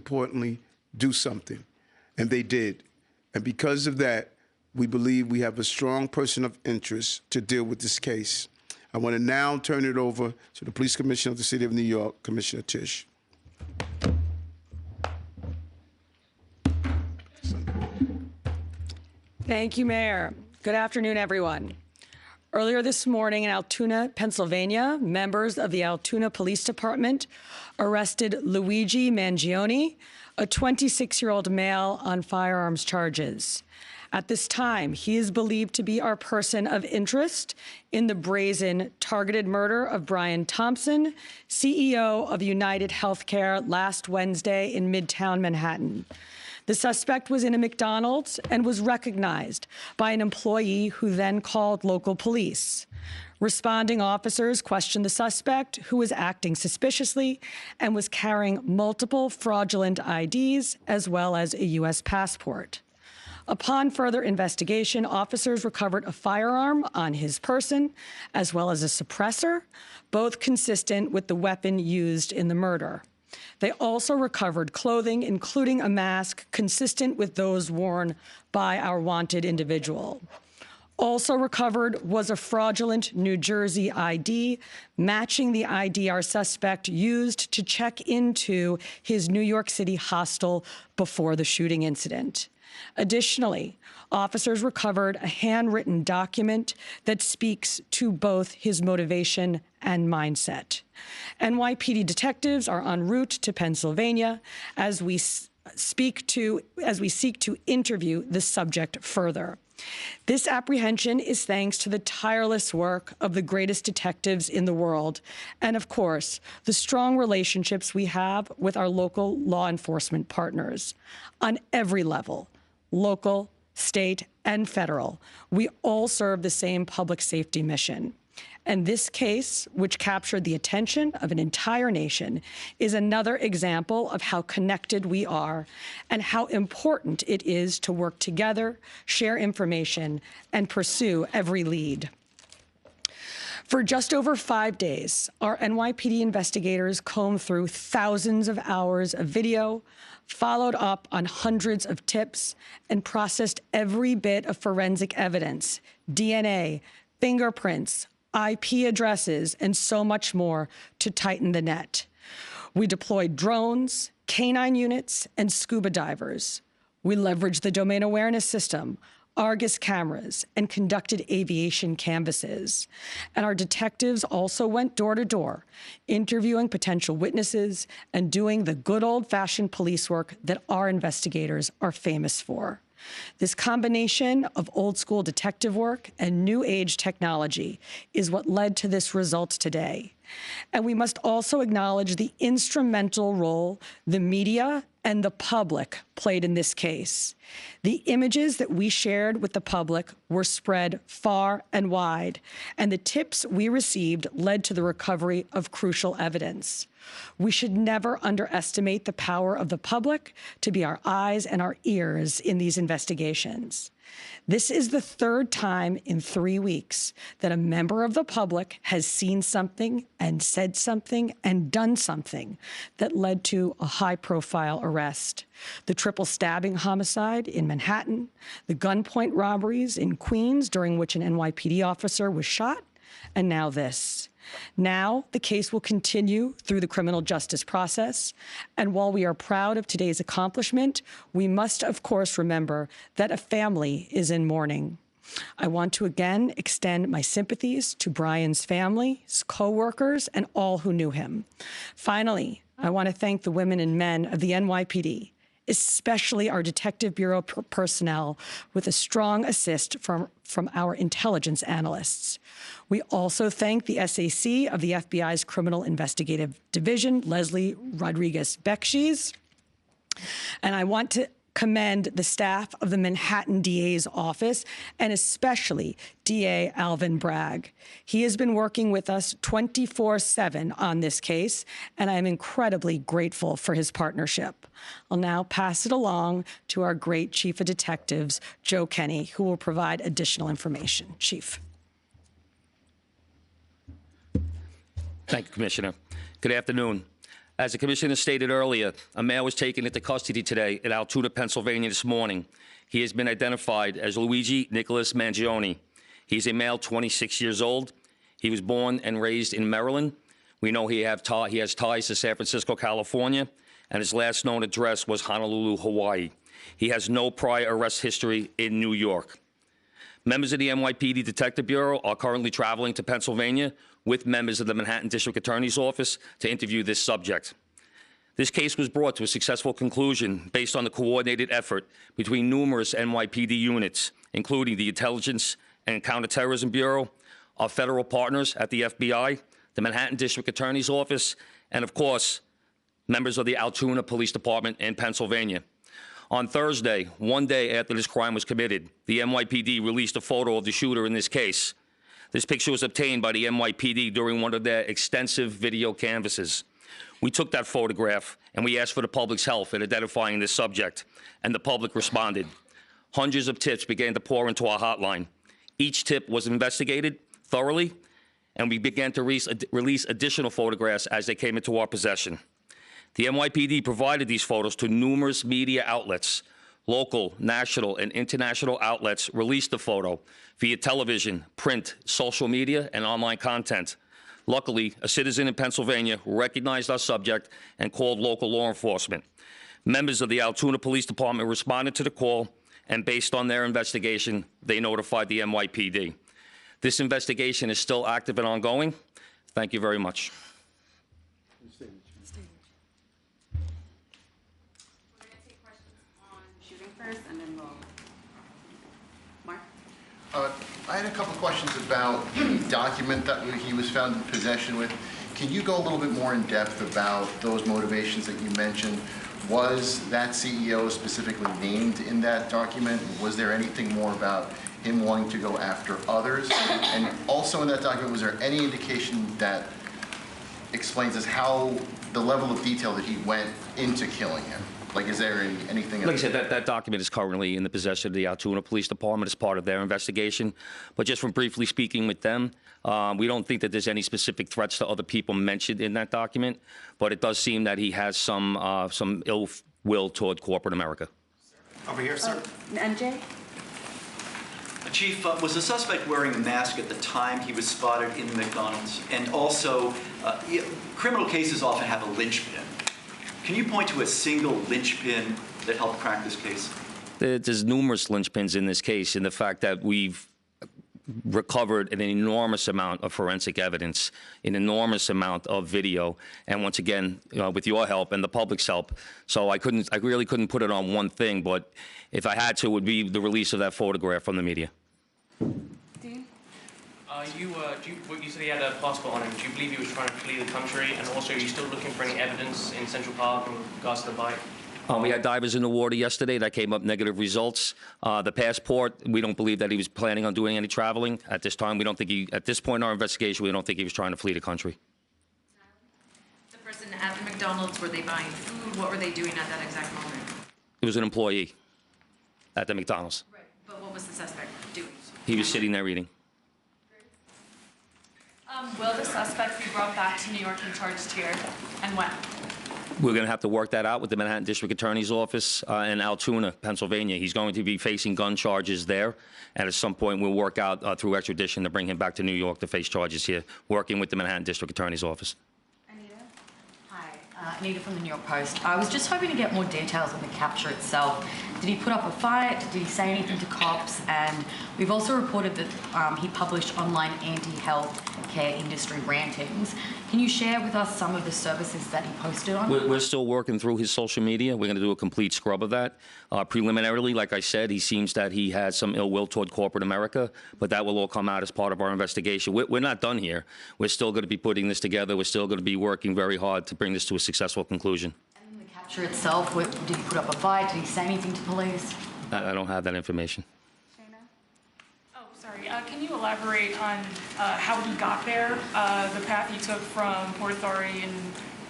importantly, do something. And they did. And because of that, we believe we have a strong person of interest to deal with this case. I want to now turn it over to the Police Commissioner of the City of New York, Commissioner Tisch. Thank you, Mayor. Good afternoon, everyone. Earlier this morning in Altoona, Pennsylvania, members of the Altoona Police Department arrested Luigi Mangione, a 26-year-old male, on firearms charges. At this time, he is believed to be our person of interest in the brazen targeted murder of Brian Thompson, CEO of UnitedHealthcare, last Wednesday in Midtown Manhattan. The suspect was in a McDonald's and was recognized by an employee who then called local police. Responding officers questioned the suspect, who was acting suspiciously and was carrying multiple fraudulent IDs as well as a U.S. passport. Upon further investigation, officers recovered a firearm on his person as well as a suppressor, both consistent with the weapon used in the murder. They also recovered clothing, including a mask consistent with those worn by our wanted individual. Also recovered was a fraudulent New Jersey ID, matching the ID our suspect used to check into his New York City hostel before the shooting incident. Additionally, officers recovered a handwritten document that speaks to both his motivation and mindset. NYPD detectives are en route to Pennsylvania as we seek to interview the subject further. This apprehension is thanks to the tireless work of the greatest detectives in the world, and of course, the strong relationships we have with our local law enforcement partners. On every level, local, state, and federal, we all serve the same public safety mission. And this case, which captured the attention of an entire nation, is another example of how connected we are and how important it is to work together, share information, and pursue every lead. For just over 5 days, our NYPD investigators combed through thousands of hours of video, followed up on hundreds of tips, and processed every bit of forensic evidence, DNA, fingerprints, IP addresses, and so much more to tighten the net. We deployed drones, canine units, and scuba divers. We leveraged the domain awareness system, Argus cameras, and conducted aviation canvasses. And our detectives also went door to door, interviewing potential witnesses and doing the good old-fashioned police work that our investigators are famous for. This combination of old-school detective work and new-age technology is what led to this result today. And we must also acknowledge the instrumental role the media and the public played in this case. The images that we shared with the public were spread far and wide, and the tips we received led to the recovery of crucial evidence. We should never underestimate the power of the public to be our eyes and our ears in these investigations. This is the third time in 3 weeks that a member of the public has seen something and said something and done something that led to a high-profile arrest. The triple stabbing homicide in Manhattan, the gunpoint robberies in Queens during which an NYPD officer was shot, and now this. Now, the case will continue through the criminal justice process, and while we are proud of today's accomplishment, we must, of course, remember that a family is in mourning. I want to again extend my sympathies to Brian's family, his co-workers, and all who knew him. Finally, I want to thank the women and men of the NYPD, especially our Detective Bureau personnel, with a strong assist from our intelligence analysts. We also thank the SAC of the FBI's Criminal Investigative Division, Leslie Rodriguez-Bekshies, and I want to commend the staff of the Manhattan DA's office, and especially DA Alvin Bragg. He has been working with us 24/7 on this case, and I am incredibly grateful for his partnership. I'll now pass it along to our great Chief of Detectives, Joe Kenny, who will provide additional information. Chief. Thank you, Commissioner. Good afternoon. As the commissioner stated earlier, a male was taken into custody today in Altoona, Pennsylvania this morning. He has been identified as Luigi Nicholas Mangione. He's a male, 26 years old. He was born and raised in Maryland. We know he has ties to San Francisco, California, and his last known address was Honolulu, Hawaii. He has no prior arrest history in New York. Members of the NYPD Detective Bureau are currently traveling to Pennsylvania with members of the Manhattan District Attorney's Office to interview this subject. This case was brought to a successful conclusion based on the coordinated effort between numerous NYPD units, including the Intelligence and Counterterrorism Bureau, our federal partners at the FBI, the Manhattan District Attorney's Office, and of course, members of the Altoona Police Department in Pennsylvania. On Thursday, one day after this crime was committed, the NYPD released a photo of the shooter in this case. This picture was obtained by the NYPD during one of their extensive video canvasses. We took that photograph and we asked for the public's help in identifying this subject, and the public responded. Hundreds of tips began to pour into our hotline. Each tip was investigated thoroughly, and we began to release additional photographs as they came into our possession. The NYPD provided these photos to numerous media outlets. Local, national, and international outlets released the photo via television, print, social media, and online content. Luckily, a citizen in Pennsylvania recognized our subject and called local law enforcement. Members of the Altoona Police Department responded to the call, and based on their investigation, they notified the NYPD. This investigation is still active and ongoing. Thank you very much. And then we'll... Mark? I had a couple of questions about the document that he was found in possession with. Can you go a little bit more in depth about those motivations that you mentioned? Was that CEO specifically named in that document? Was there anything more about him wanting to go after others? And also in that document, was there any indication that explains us how the level of detail that he went into killing him? Like, is there anything? Like I said, that document is currently in the possession of the Altoona Police Department as part of their investigation. But just from briefly speaking with them, we don't think that there's any specific threats to other people mentioned in that document. But it does seem that he has some ill will toward corporate America. Over here, sir. NJ? Chief, was the suspect wearing a mask at the time he was spotted in the McDonald's? And also, criminal cases often have a linchpin. Can you point to a single linchpin that helped crack this case? There's numerous linchpins in this case, in the fact that we've recovered an enormous amount of forensic evidence, an enormous amount of video, and once again, with your help and the public's help. So I really couldn't put it on one thing, but if I had to, it would be the release of that photograph from the media. Dean? You said he had a passport on him. Do you believe he was trying to flee the country? And also, are you still looking for any evidence in Central Park in regards to the bike? We had divers in the water yesterday that came up negative results. The passport, we don't believe that he was planning on doing any traveling at this time. We don't think at this point in our investigation, we don't think he was trying to flee the country. The person at the McDonald's, were they buying food? What were they doing at that exact moment? It was an employee at the McDonald's. Right. But what was the suspect doing? He was sitting there eating. Will the suspect be brought back to New York and charged here, and when? We're going to have to work that out with the Manhattan District Attorney's Office in Altoona, Pennsylvania. He's going to be facing gun charges there, and at some point we'll work out through extradition to bring him back to New York to face charges here, working with the Manhattan District Attorney's Office. Anita? Hi, Anita from the New York Post. I was just hoping to get more details on the capture itself. Did he put up a fight? Did he say anything to cops? And we've also reported that he published online anti-healthcare industry rantings. Can you share with us some of the services that he posted on? We're still working through his social media. We're going to do a complete scrub of that. Preliminarily, like I said, he seems that he has some ill will toward corporate America, but that will all come out as part of our investigation. We're not done here. We're still going to be putting this together. We're still going to be working very hard to bring this to a successful conclusion. And the capture itself, did he put up a fight? Did he say anything to police? I don't have that information. Can you elaborate on how he got there, the path he took from Port Authority and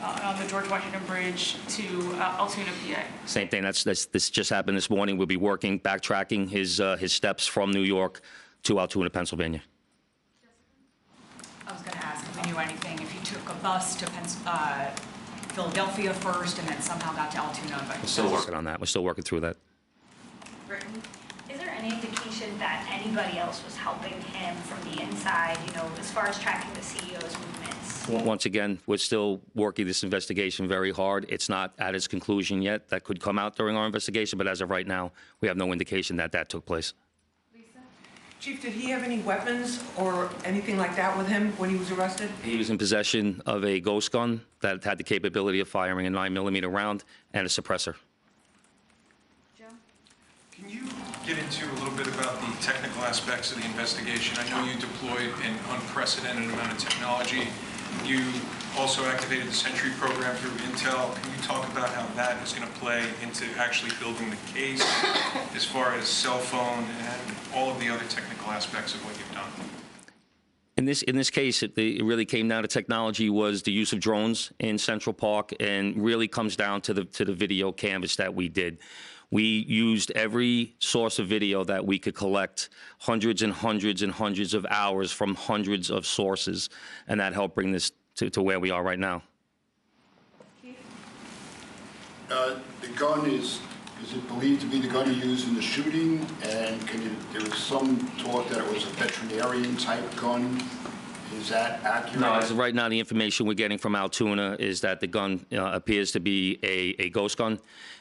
on the George Washington Bridge to Altoona, PA? Same thing. This just happened this morning. We'll be backtracking his steps from New York to Altoona, Pennsylvania. I was going to ask if we knew anything, if he took a bus to Philadelphia first and then somehow got to Altoona. But We're still working on that. We're still working through that. Is there any indication that anybody else was helping him from the inside, you know, as far as tracking the CEO's movements? Once again, we're still working this investigation very hard. It's not at its conclusion yet. That could come out during our investigation, but as of right now, we have no indication that that took place. Chief, did he have any weapons or anything like that with him when he was arrested? He was in possession of a ghost gun that had the capability of firing a 9mm round and a suppressor. Can you get into a little bit about the technical aspects of the investigation? I know you deployed an unprecedented amount of technology. You also activated the Sentry program through Intel. Can you talk about how that is going to play into actually building the case as far as cell phone and all of the other technical aspects of what you've done? In this case, it really came down to technology was the use of drones in Central Park, and really comes down to the video canvas that we did. We used every source of video that we could collect, hundreds and hundreds and hundreds of hours from hundreds of sources, and that helped bring this to where we are right now. The gun is it believed to be the gun you used in the shooting? And there was some talk that it was a veterinarian type gun. Is that accurate? No, as of right now, the information we're getting from Altoona is that the gun appears to be a ghost gun.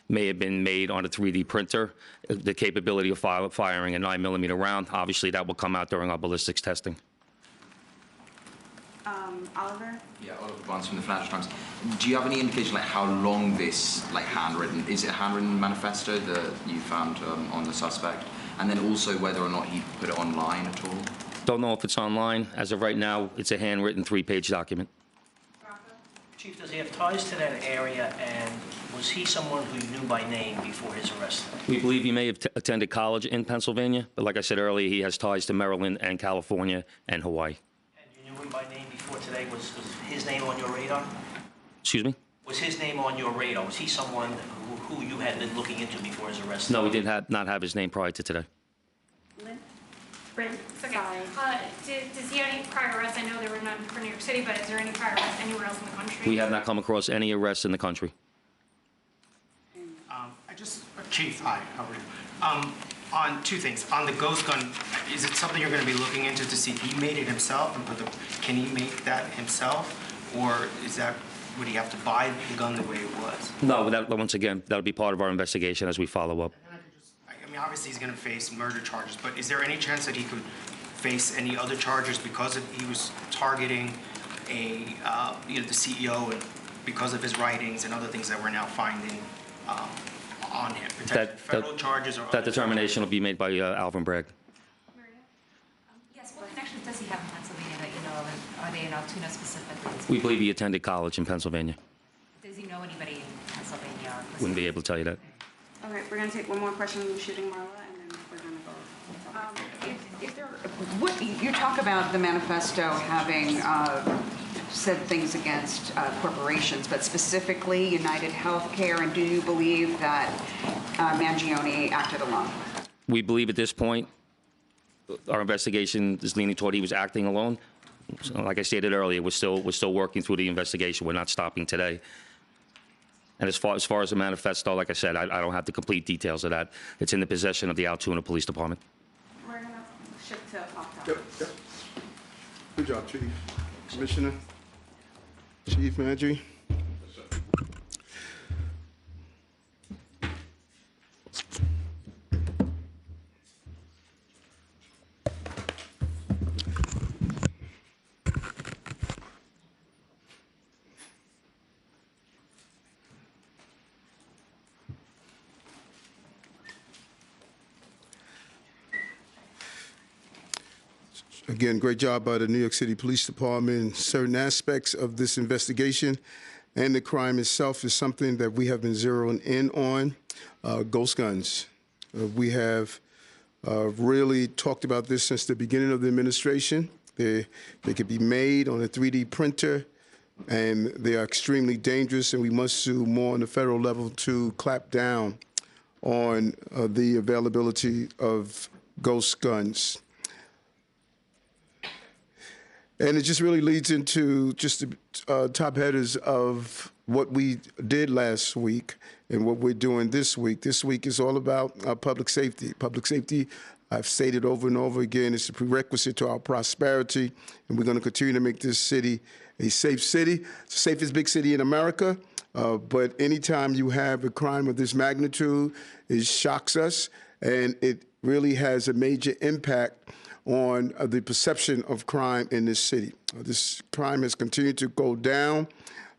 May have been made on a 3D printer. The capability of firing a 9mm round, obviously that will come out during our ballistics testing. Oliver? Yeah, Oliver Barnes from the Financial Times. Do you have any indication like how long this handwritten, is it a handwritten manifesto that you found on the suspect? And then also whether or not he put it online at all? Don't know if it's online. As of right now, it's a handwritten 3-page document. Chief, does he have ties to that area, and was he someone who you knew by name before his arrest? We believe he may have attended college in Pennsylvania, but like I said earlier, he has ties to Maryland and California and Hawaii. And you knew him by name before today. Was his name on your radar? Excuse me? Was his name on your radar? Was he someone who you had been looking into before his arrest? No, we did not have his name prior to today. Brent, does he have any prior arrests? I know there were none for New York City, but is there any prior arrests anywhere else in the country? We have not come across any arrests in the country. Chief, hi, how are you? On two things. On the ghost gun, is it something you're going to be looking into to see if he made it himself? And can he make that himself? Or would he have to buy the gun the way it was? No, once again, that'll be part of our investigation as we follow up. I mean, obviously he's going to face murder charges, but is there any chance that he could face any other charges because he was targeting the CEO and because of his writings and other things that we're now finding on him? Federal charges or that determination will be made by Alvin Bragg. Yes, what connections does he have in Pennsylvania that you know of, and are they in Altoona specifically? We believe he attended college in Pennsylvania. Does he know anybody in Pennsylvania? Wouldn't be able to tell you that. Okay, we're going to take one more question on shooting, Marla, and then we're going to go. You talk about the manifesto having said things against corporations, but specifically UnitedHealthcare, and do you believe that Mangione acted alone? We believe at this point, our investigation is leaning toward he was acting alone. So, like I stated earlier, we're still working through the investigation. We're not stopping today. And as far as the manifesto, like I said, I don't have the complete details of that. It's in the possession of the Altoona Police Department. We're going to shift to opt-out. Yep. Good job, Chief. Commissioner, Chief Manager. Again, great job by the New York City Police Department. Certain aspects of this investigation and the crime itself is something that we have been zeroing in on. Ghost guns. We have really talked about this since the beginning of the administration. They could be made on a 3D printer, and they are extremely dangerous, and we must do more on the federal level to clamp down on the availability of ghost guns. And it just really leads into just the top headers of what we did last week and what we're doing this week. This week is all about public safety. Public safety, I've stated over and over again, is a prerequisite to our prosperity, and we're going to continue to make this city a safe city. It's the safest big city in America, but anytime you have a crime of this magnitude, it shocks us, and it really has a major impact on the perception of crime in this city. This crime has continued to go down.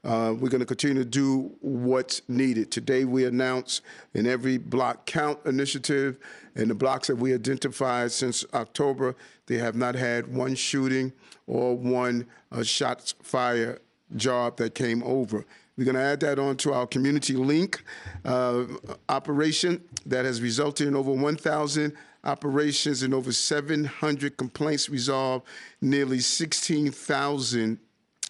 We're going to continue to do what's needed. Today, we announced an Every Block Count initiative, and the blocks that we identified since October, they have not had one shooting or one shots fired job that came over. We're going to add that on to our Community Link operation that has resulted in over 1,000 operations and over 700 complaints resolved, nearly 16,000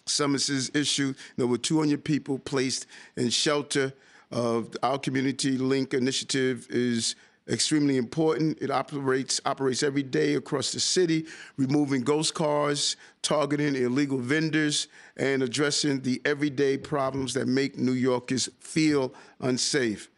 summonses issued, and over 200 people placed in shelter. Our Community Link initiative is extremely important. It operates every day across the city, removing ghost cars, targeting illegal vendors, and addressing the everyday problems that make New Yorkers feel unsafe.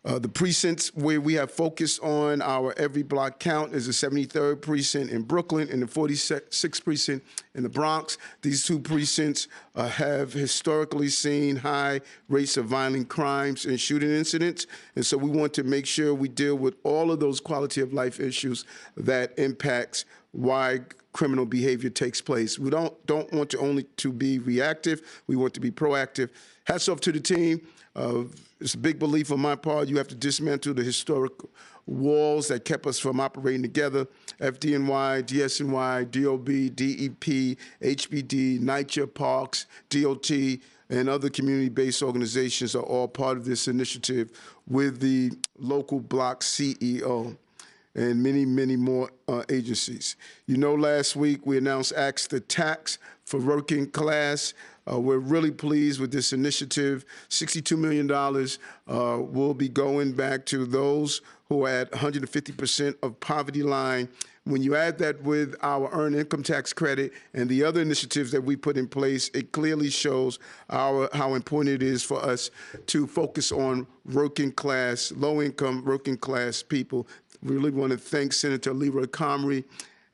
The precincts where we have focused on our Every Block Count is the 73rd Precinct in Brooklyn and the 46th Precinct in the Bronx. These two precincts have historically seen high rates of violent crimes and shooting incidents, and so we want to make sure we deal with all of those quality of life issues that impacts why criminal behavior takes place. We don't want to only to be reactive, we want to be proactive. Hats off to the team. It's a big belief on my part. You have to dismantle the historic walls that kept us from operating together. FDNY, DSNY, DOB, DEP, HBD, NYCHA, Parks, DOT, and other community-based organizations are all part of this initiative with the local block CEO and many, many more agencies. You know, last week we announced Axe the Tax for working class. We're really pleased with this initiative. $62 million will be going back to those who are at 150% of poverty line. When you add that with our earned income tax credit and the other initiatives that we put in place, it clearly shows how important it is for us to focus on working class, low-income working class people. We really want to thank Senator Leroy Comrie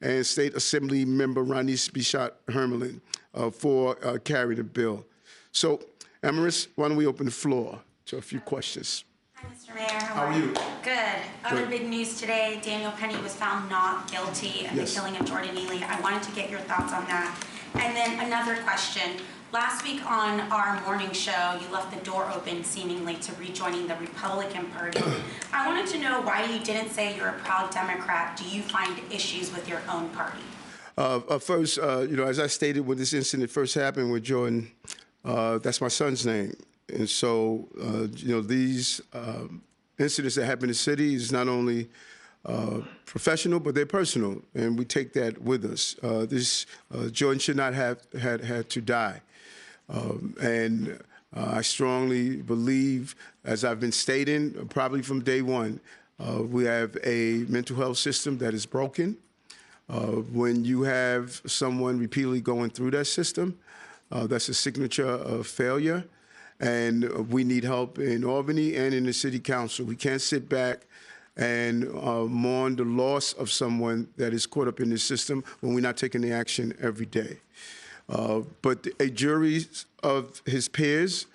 and State Assembly Member Ronnie Bichat-Hermelin for carrying the bill. So, Amaris, why don't we open the floor to a few questions? Hi, Mr. Mayor. How are you? Good. Other big news today, Daniel Penny was found not guilty of the killing of Jordan Neely. I wanted to get your thoughts on that. And then another question. Last week on our morning show, you left the door open seemingly to rejoining the Republican Party. I wanted to know why you didn't say you're a proud Democrat. Do you find issues with your own party? First, as I stated when this incident first happened with Jordan, that's my son's name. And so, these incidents that happen in the city is not only professional, but they're personal, and we take that with us. Jordan should not have had to die. I strongly believe, as I've been stating, probably from day one, we have a mental health system that is broken. When you have someone repeatedly going through that system, that's a signature of failure. And we need help in Albany and in the city council. We can't sit back and mourn the loss of someone that is caught up in this system when we're not taking the action every day. But a jury of his peers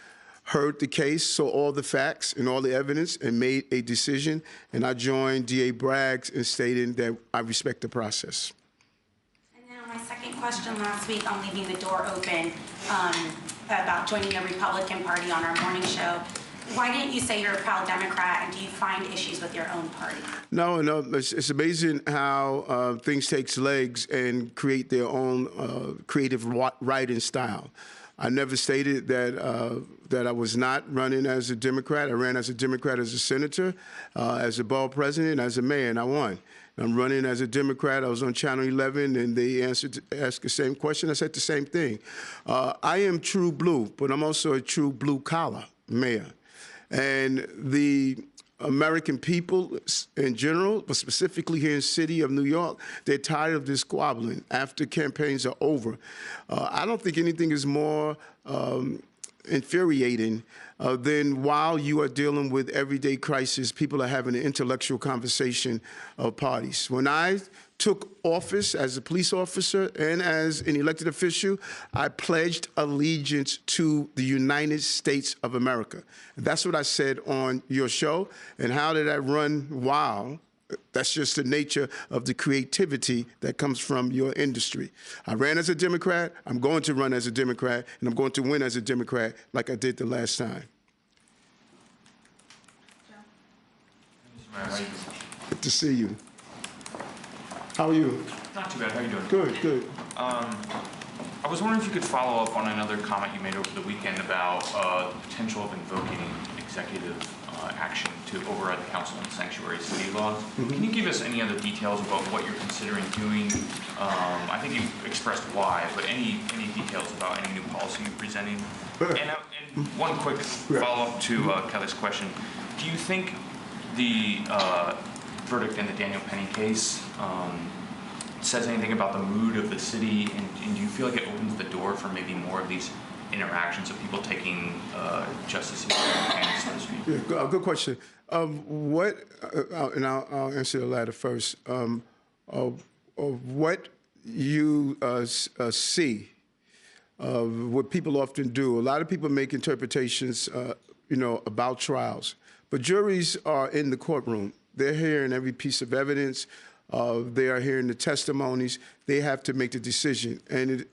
heard the case, saw all the facts and all the evidence, and made a decision. And I joined DA Braggs in stating that I respect the process. And then on my second question last week on leaving the door open about joining the Republican Party on our morning show, why didn't you say you're a proud Democrat, and do you find issues with your own party? No, it's amazing how things take legs and create their own creative writing style. I never stated that I was not running as a Democrat. I ran as a Democrat as a senator, as a borough president, as a mayor, and I won. I'm running as a Democrat. I was on Channel 11, and they asked the same question. I said the same thing. I am true blue, but I'm also a true blue-collar mayor. And the American people in general, but specifically here in the city of New York, they're tired of this squabbling after campaigns are over. I don't think anything is more infuriating than while you are dealing with everyday crisis, people are having an intellectual conversation of parties. When I took office as a police officer and as an elected official, I pledged allegiance to the United States of America. That's what I said on your show. And how did that run wild? That's just the nature of the creativity that comes from your industry. I ran as a Democrat, I'm going to run as a Democrat, and I'm going to win as a Democrat like I did the last time. Good to see you. How are you? Not too bad. How are you doing? Good, good. I was wondering if you could follow up on another comment you made over the weekend about the potential of invoking executive action to override the council and sanctuary city laws. Can you give us any other details about what you're considering doing? I think you've expressed why, but any details about any new policy you're presenting? And one quick follow-up to Kelly's question. Do you think the verdict in the Daniel Penny case says anything about the mood of the city, and do you feel like it opens the door for maybe more of these interactions of people taking justice into their hands, so to speak? Yeah, good question. And I'll answer the latter first. What you see, what people often do, a lot of people make interpretations, about trials, but juries are in the courtroom. They're hearing every piece of evidence. They are hearing the testimonies. They have to make the decision. And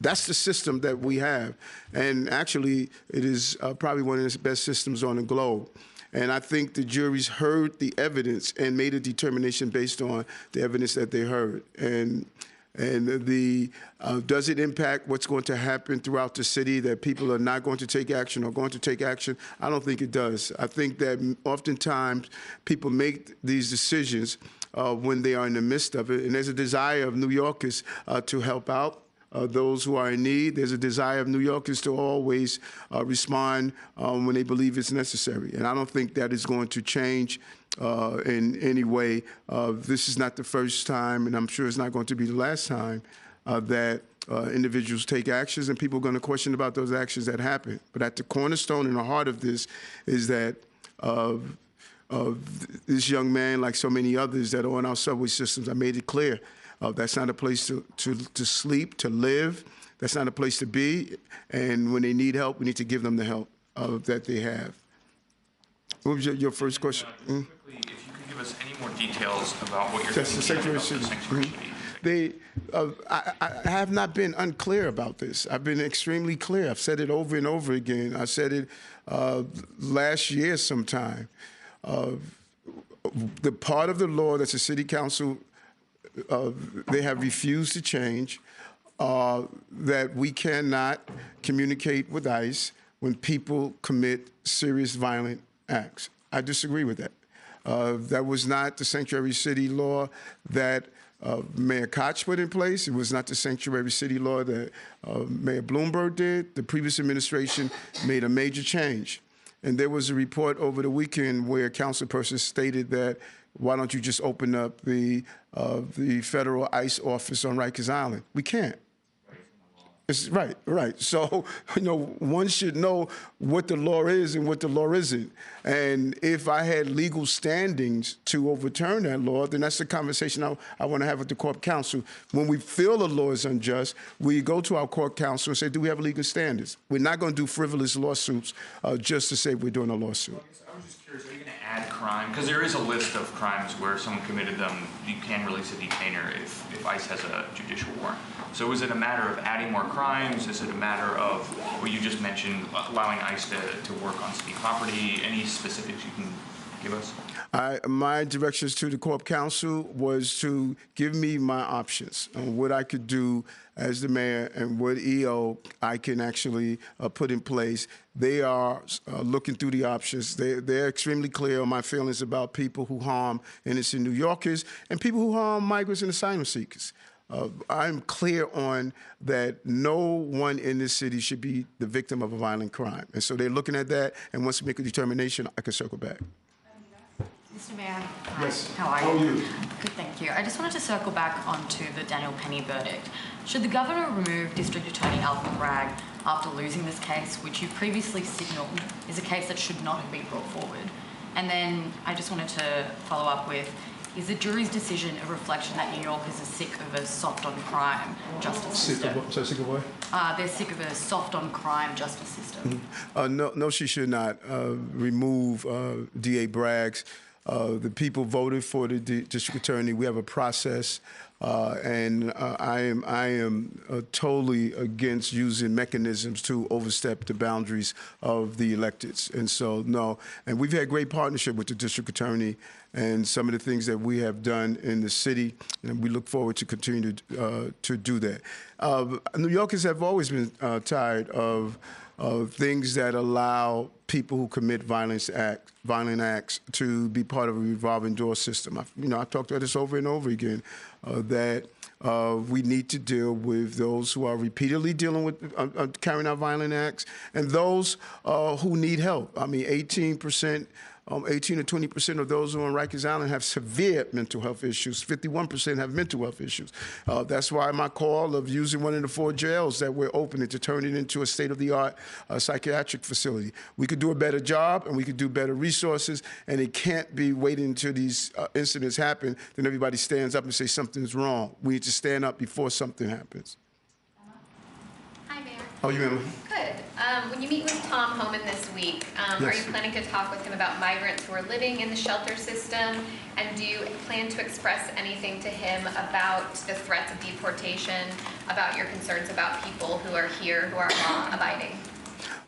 that's the system that we have. And actually, it is probably one of the best systems on the globe. And I think the juries heard the evidence and made a determination based on the evidence that they heard. And does it impact what's going to happen throughout the city, that people are not going to take action or going to take action? I don't think it does. I think that oftentimes people make these decisions when they are in the midst of it. And there's a desire of New Yorkers to help out those who are in need. There's a desire of New Yorkers to always respond when they believe it's necessary. And I don't think that is going to change in any way. This is not the first time, and I'm sure it's not going to be the last time, that individuals take actions, and people are going to question about those actions that happen. But at the cornerstone and the heart of this is that this young man, like so many others that are on our subway systems, I made it clear. That's not a place to sleep, to live. That's not a place to be. And when they need help, we need to give them the help that they have. What was your first question? Quickly, if you could give us any more details about what you're That's the sanctuary city. I have not been unclear about this. I've been extremely clear. I've said it over and over again. I said it last year sometime. The part of the law that the city council they have refused to change, that we cannot communicate with ICE when people commit serious violent acts. I disagree with that. That was not the sanctuary city law that Mayor Koch put in place. It was not the sanctuary city law that Mayor Bloomberg did. The previous administration made a major change. And there was a report over the weekend where a councilperson stated that, why don't you just open up the federal ICE office on Rikers Island? We can't. It's right. So, one should know what the law is and what the law isn't. And if I had legal standings to overturn that law, then that's the conversation I want to have with the court counsel. When we feel the law is unjust, we go to our court counsel and say, do we have legal standards? We're not going to do frivolous lawsuits just to say we're doing a lawsuit. I was just curious, are you going to add crime? Because there is a list of crimes where someone committed them. You can release a detainer if ICE has a judicial warrant. So is it a matter of adding more crimes? Is it a matter of what you just mentioned, allowing ICE to work on city property? Any specifics you can give us? My directions to the Corp Council was to give me my options on what I could do as the mayor and what EO I can actually put in place. They are looking through the options. They're extremely clear on my feelings about people who harm innocent New Yorkers and people who harm migrants and asylum seekers. I'm clear on that no one in this city should be the victim of a violent crime. And so they're looking at that, and once we make a determination, I can circle back. Mr. Mayor. Yes. How are you? Good, thank you. I just wanted to circle back onto the Daniel Penny verdict. Should the governor remove District Attorney Alvin Bragg after losing this case, which you previously signalled is a case that should not have been brought forward? And then I just wanted to follow up with, is the jury's decision a reflection that New Yorkers are sick of a soft-on-crime justice system? Sick of what? They're sick of a soft-on-crime justice system. No, she should not remove D.A. Bragg's. The people voted for the district attorney. We have a process, and I am totally against using mechanisms to overstep the boundaries of the electeds. And so, no. And we've had great partnership with the district attorney and some of the things that we have done in the city, and we look forward to continue to do that. New Yorkers have always been tired of things that allow people who commit violent acts to be part of a revolving door system. I've talked about this over and over again, that we need to deal with those who are repeatedly dealing with carrying out violent acts and those who need help. I mean, 18 to 20% of those who are on Rikers Island have severe mental health issues. 51% have mental health issues. That's why my call of using one of the 4 jails that we're opening to turn it into a state-of-the-art psychiatric facility. We could do a better job, and we could do better resources, and it can't be waiting until these incidents happen, then everybody stands up and says something's wrong. We need to stand up before something happens. Hi, Mayor. How are you, Emma? Good. When you meet with Tom Homan this week, Yes. Are you planning to talk with him about migrants who are living in the shelter system? And do you plan to express anything to him about the threats of deportation, about your concerns about people who are here who are law-abiding?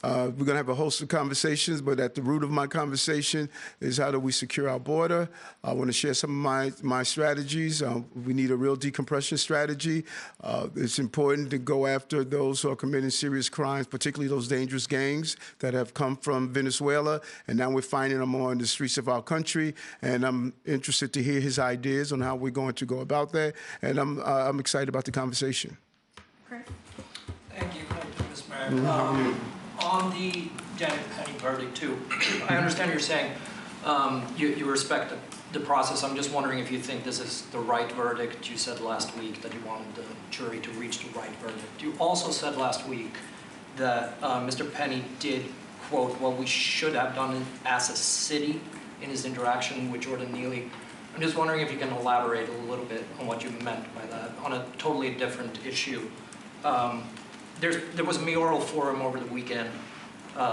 We're going to have a host of conversations, but at the root of my conversation is how do we secure our border. I want to share some of my strategies. We need a real decompression strategy. It's important to go after those who are committing serious crimes, particularly those dangerous gangs that have come from Venezuela, and now we're finding them on the streets of our country. And I'm interested to hear his ideas on how we're going to go about that, and I'm excited about the conversation. Thank you, Ms. Mayor. On the Janet Penny verdict, too, I understand you're saying you respect the process. I'm just wondering if you think this is the right verdict. You said last week that you wanted the jury to reach the right verdict. You also said last week that Mr. Penny did, quote, what we should have done as a city in his interaction with Jordan Neely. I'm just wondering if you can elaborate a little bit on what you meant by that on a totally different issue. There was a mayoral forum over the weekend,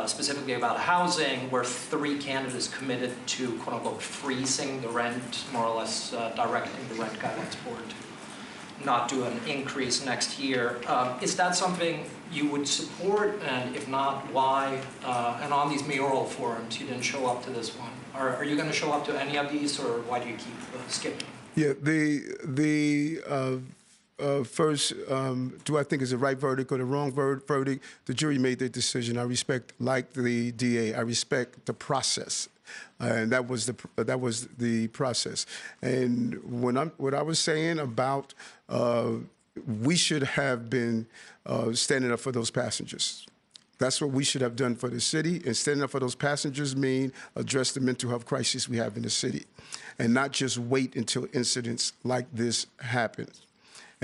specifically about housing, where 3 candidates committed to, quote unquote, freezing the rent, more or less directing the rent guidelines board to not do an increase next year. Is that something you would support? And if not, why? And on these mayoral forums, you didn't show up to this one. Are you going to show up to any of these, or why do you keep skipping? Yeah, first, do I think it's the right verdict or the wrong verdict? The jury made their decision. I respect, like the DA, I respect the process. And that was the process. And what I was saying about we should have been standing up for those passengers. That's what we should have done for the city. And standing up for those passengers mean address the mental health crisis we have in the city, and not just wait until incidents like this happen.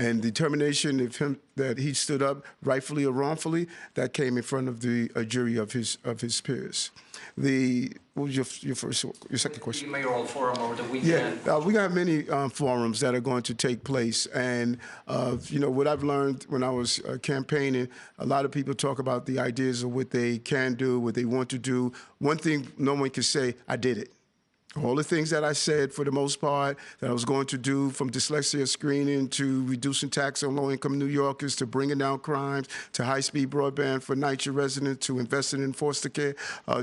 And determination of him that he stood up, rightfully or wrongfully, that came in front of a jury of his peers. What was your second question? The mayoral forum over the weekend. Yeah, we got many forums that are going to take place, and what I've learned when I was campaigning, a lot of people talk about the ideas of what they can do, what they want to do. One thing no one can say, I did it. All the things that I said, for the most part, that I was going to do, from dyslexia screening to reducing tax on low-income New Yorkers to bringing down crimes to high-speed broadband for NYCHA residents to investing in foster care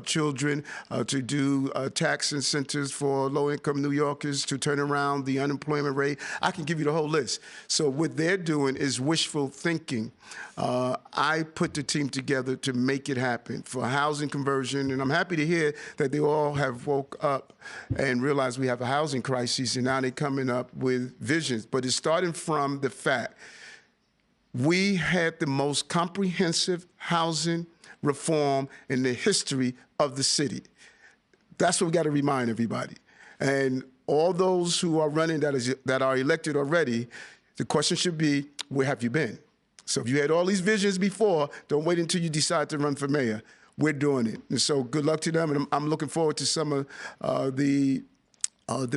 children to do tax incentives for low-income New Yorkers to turn around the unemployment rate. I can give you the whole list. So what they're doing is wishful thinking. I put the team together to make it happen for housing conversion, and I'm happy to hear that they all have woke up and realized we have a housing crisis, and now they're coming up with visions. But it's starting from the fact we had the most comprehensive housing reform in the history of the city. That's what we got to remind everybody. And all those who are running that are elected already, the question should be, where have you been? So if you had all these visions before, don't wait until you decide to run for mayor. We're doing it. And so good luck to them. And I'm looking forward to some of the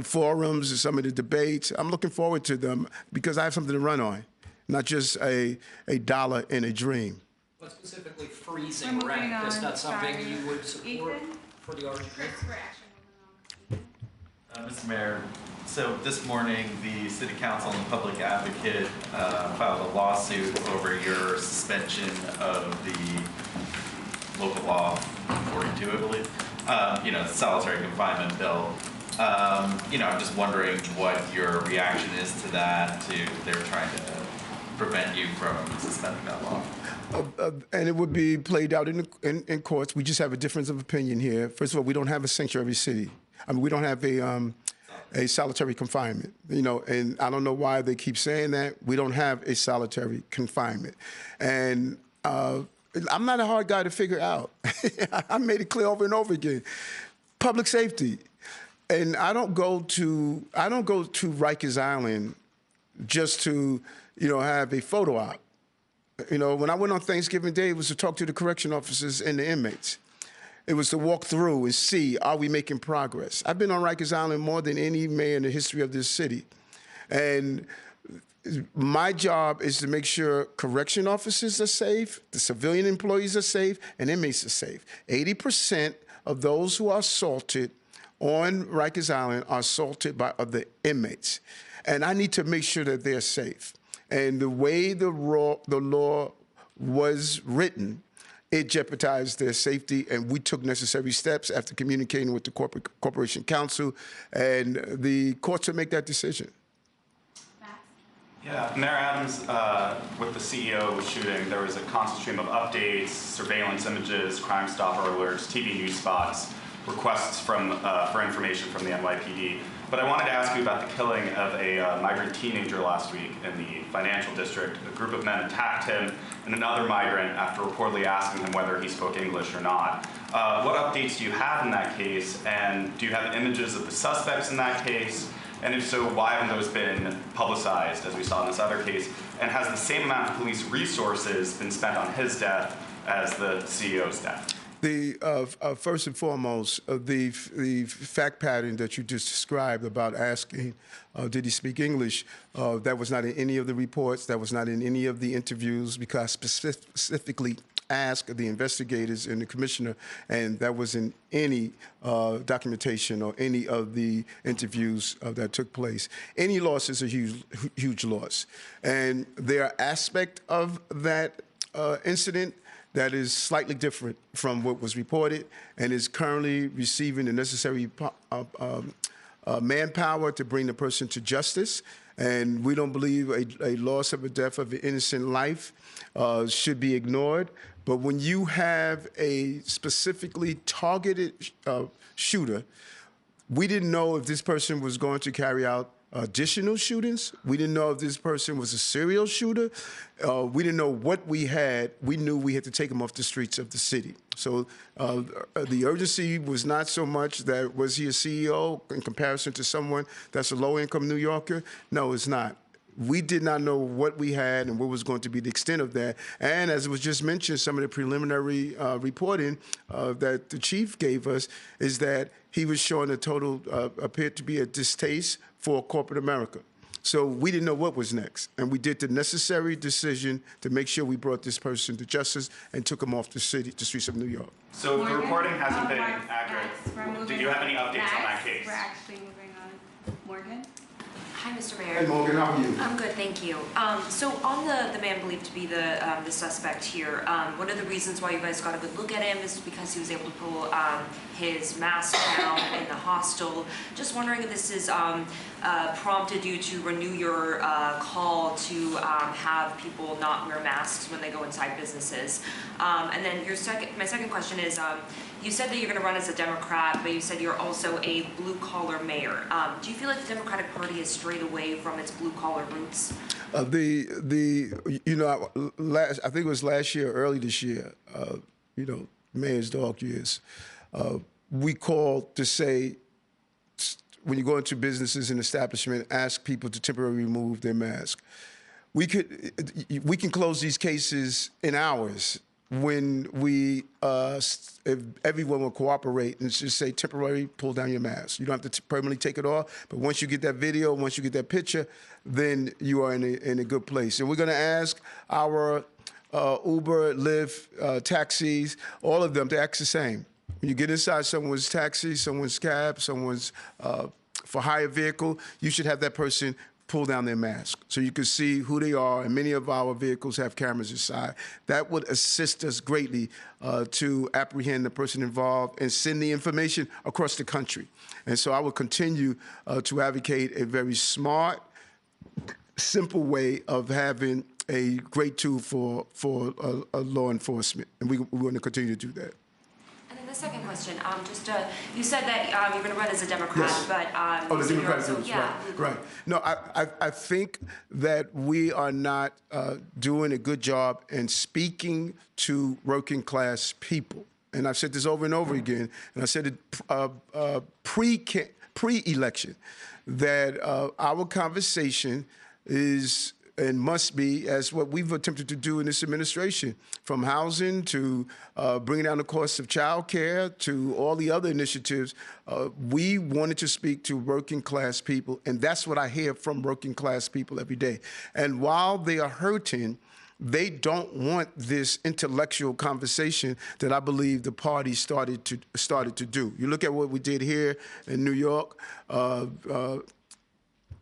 forums and some of the debates. I'm looking forward to them because I have something to run on, not just a dollar in a dream. But specifically freezing rent, is that something you would support for the RGP? Mr. Mayor, so this morning, the City Council and the Public Advocate filed a lawsuit over your suspension of the local law 42, I believe, the solitary confinement bill. I'm just wondering what your reaction is to that, they're trying to prevent you from suspending that law. And it would be played out in courts. We just have a difference of opinion here. First of all, we don't have a sanctuary city. I mean, we don't have a solitary confinement, and I don't know why they keep saying that. We don't have a solitary confinement. And I'm not a hard guy to figure out. I made it clear over and over again. Public safety. And I don't go to Rikers Island just to, have a photo op. When I went on Thanksgiving Day, it was to talk to the correction officers and the inmates. It was to walk through and see, are we making progress? I've been on Rikers Island more than any mayor in the history of this city. And my job is to make sure correction officers are safe, the civilian employees are safe, and inmates are safe. 80% of those who are assaulted on Rikers Island are assaulted by other inmates. And I need to make sure that they're safe. And the way the law was written, it jeopardized their safety, and we took necessary steps after communicating with the Corporation Council, and the courts will make that decision. Yeah, Mayor Adams, with the CEO shooting, there was a constant stream of updates, surveillance images, Crime Stopper alerts, TV news spots, requests for information from the NYPD. But I wanted to ask you about the killing of a migrant teenager last week in the financial district. A group of men attacked him and another migrant after reportedly asking him whether he spoke English or not. What updates do you have in that case? And do you have images of the suspects in that case? And if so, why haven't those been publicized, as we saw in this other case? And has the same amount of police resources been spent on his death as the CEO's death? First and foremost, the fact pattern that you just described about asking, did he speak English, that was not in any of the reports, that was not in any of the interviews, because I specifically asked the investigators and the commissioner, and that was in any documentation or any of the interviews that took place. Any loss is a huge loss. And there are aspects of that incident that is slightly different from what was reported and is currently receiving the necessary manpower to bring the person to justice. And we don't believe a loss of a death of an innocent life should be ignored. But when you have a specifically targeted shooter, we didn't know if this person was going to carry out additional shootings. We didn't know if this person was a serial shooter. We didn't know what we had. We knew we had to take him off the streets of the city. So the urgency was not so much that was he a CEO in comparison to someone that's a low-income New Yorker? No, it's not. We did not know what we had and what was going to be the extent of that. And as it was just mentioned, some of the preliminary reporting that the chief gave us is that he was showing a total, appeared to be a distaste for corporate America. So we didn't know what was next. And we did the necessary decision to make sure we brought this person to justice and took him off the streets of New York. So if the reporting hasn't been accurate, do you have any updates on that case? We're actually moving on. Morgan? Hi, Mr. Mayor. Hey, Morgan, how are you? I'm good, thank you. So on the man believed to be the suspect here, one of the reasons why you guys got a good look at him is because he was able to pull his mask down in the hostel. Just wondering if this is prompted you to renew your call to have people not wear masks when they go inside businesses. And then my second question is, you said that you're going to run as a Democrat, but you said you're also a blue-collar mayor. Do you feel like the Democratic Party has strayed away from its blue-collar roots? I think it was last year, early this year, mayor's dog years, we called to say, when you go into businesses and establishments, ask people to temporarily remove their mask. we can close these cases in hours when if everyone will cooperate and just say temporarily pull down your mask. You don't have to permanently take it off, but once you get that video, once you get that picture, then you are in a good place. And we're going to ask our Uber, Lyft, taxis, all of them to act the same. When you get inside someone's taxi, someone's cab, someone's for hire vehicle, you should have that person pull down their mask so you can see who they are, and many of our vehicles have cameras inside. That would assist us greatly to apprehend the person involved and send the information across the country. And so I will continue to advocate a very smart, simple way of having a great tool for law enforcement, and we want to continue to do that. And then the second question, you said that you're going to run as a Democrat, Yes. but The Democratic also, groups, yeah. right. No, I think that we are not doing a good job in speaking to working class people. And I've said this over and over again, and I said it pre-election, that our conversation is and must be, as what we've attempted to do in this administration, from housing to bringing down the cost of child care to all the other initiatives. We wanted to speak to working class people, and that's what I hear from working class people every day. And while they are hurting, they don't want this intellectual conversation that I believe the party started to do. You look at what we did here in New York.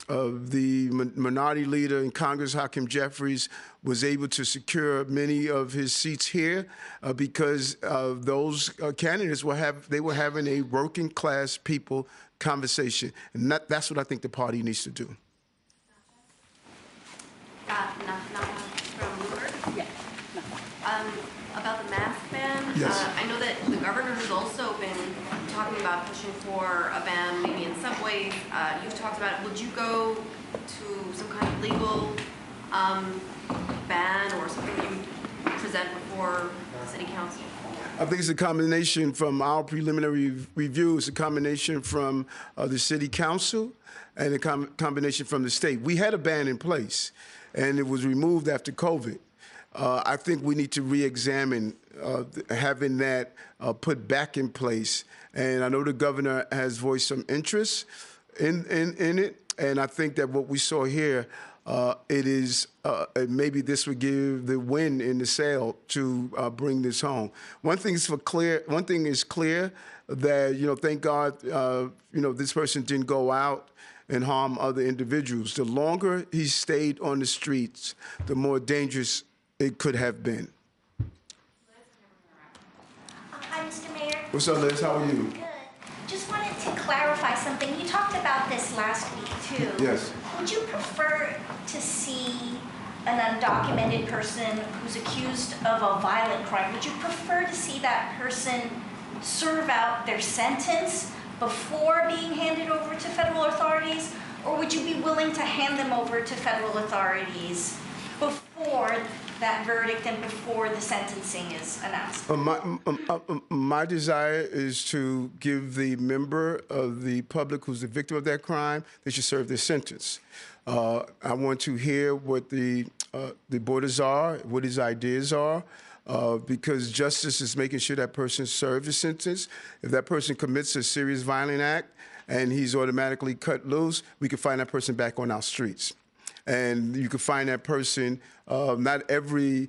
The minority leader in Congress, Hakeem Jeffries, was able to secure many of his seats here because those candidates were having a working class people conversation, and that's what I think the party needs to do. From Bloomberg? Yeah. About the mask ban? Yes. I know that the governor has also been talking about pushing for a ban maybe in subways. You've talked about it. Would you go to some kind of legal ban or something you would present before the city council? I think it's a combination from our preliminary review. It's a combination from the city council and a combination from the state. We had a ban in place, and it was removed after COVID. I think we need to re-examine having that put back in place. And I know the governor has voiced some interest in it. And I think that what we saw here, maybe this would give the wind in the sail to bring this home. One thing is clear that, thank God, this person didn't go out and harm other individuals. The longer he stayed on the streets, the more dangerous it could have been. Hi, Mr. Mayor. What's up, Liz? How are you? Good. Just wanted to clarify something. You talked about this last week, too. Yes. Would you prefer to see an undocumented person who's accused of a violent crime? Would you prefer to see that person serve out their sentence before being handed over to federal authorities? Or would you be willing to hand them over to federal authorities before that verdict and before the sentencing is announced? My desire is to give the member of the public who's the victim of that crime, they should serve their sentence. I want to hear what the borders are, what his ideas are, because justice is making sure that person serves a sentence. If that person commits a serious violent act and he's automatically cut loose, we can find that person back on our streets. And you can find that person, not every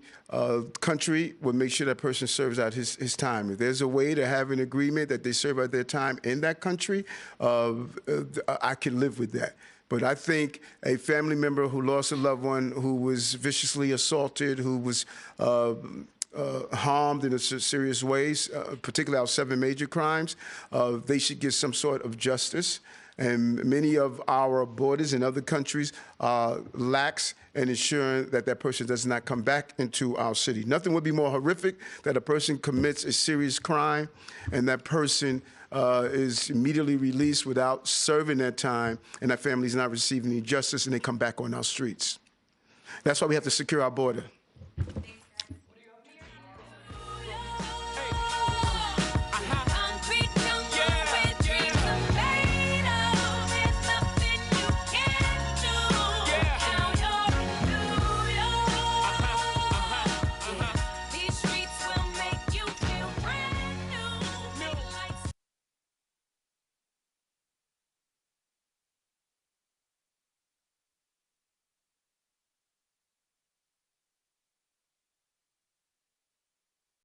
country will make sure that person serves out his time. If there's a way to have an agreement that they serve out their time in that country, I can live with that. But I think a family member who lost a loved one, who was viciously assaulted, who was harmed in serious ways, particularly our 7 major crimes, they should get some sort of justice. And many of our borders in other countries lax in ensuring that that person does not come back into our city. Nothing would be more horrific that a person commits a serious crime and that person is immediately released without serving that time, and that family is not receiving any justice, and they come back on our streets. That's why we have to secure our border.